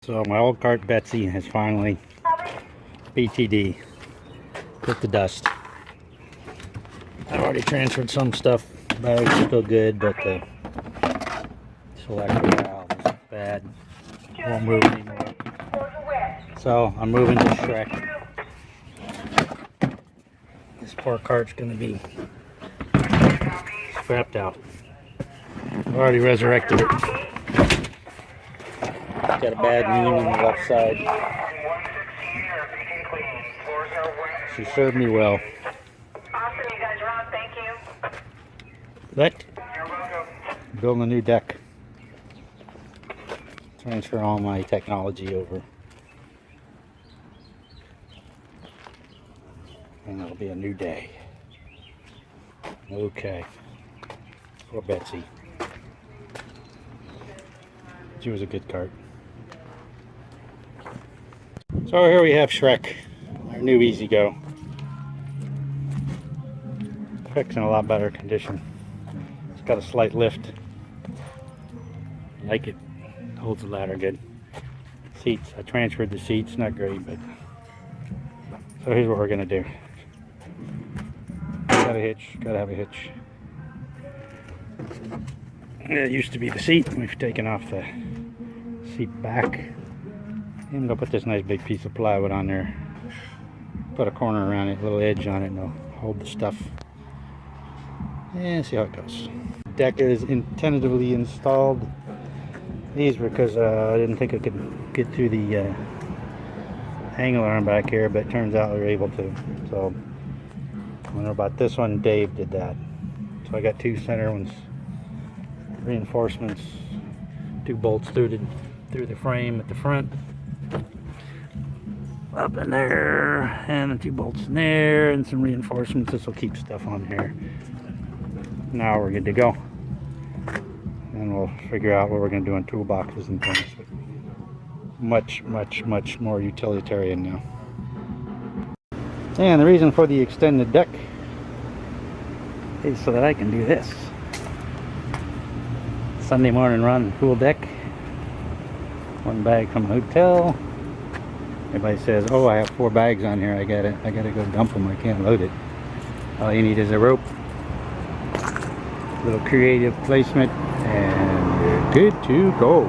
So my old cart Betsy has finally BTD, hit the dust. I've already transferred some stuff, bags are still good, but the selector valve is bad, won't move anymore. So I'm moving to Shrek. This poor cart's gonna be scrapped out. I've already resurrected it. Got a bad lean on the left side. She served me well. Awesome, you guys are on, thank you. But building a new deck. Transfer all my technology over. And it'll be a new day. Okay. Poor Betsy. She was a good cart. So here we have Shrek, our new Easy Go. Shrek's in a lot better condition. It's got a slight lift. I like it. Holds the ladder good. Seats, I transferred the seats, not great, but so here's what we're gonna do. Got a hitch, gotta have a hitch. It used to be the seat, we've taken off the seat back. And I'll put this nice big piece of plywood on there. Put a corner around it, a little edge on it, and it'll hold the stuff. And see how it goes. Deck is tentatively installed. These were because I didn't think I could get through the angle arm back here, but it turns out we were able to. So I don't know about this one, Dave did that. So I got two center ones, reinforcements, two bolts through the frame at the front, up in there, and the two bolts in there, and some reinforcements. This will keep stuff on here. Now we're good to go, and we'll figure out what we're going to do in toolboxes and things. But much more utilitarian now. And the reason for the extended deck is so that I can do this. Sunday morning run, pool deck. One bag from a hotel. Everybody says, "Oh, I have 4 bags on here. I gotta go dump them. I can't load it." All you need is a rope, little creative placement, and you're good to go.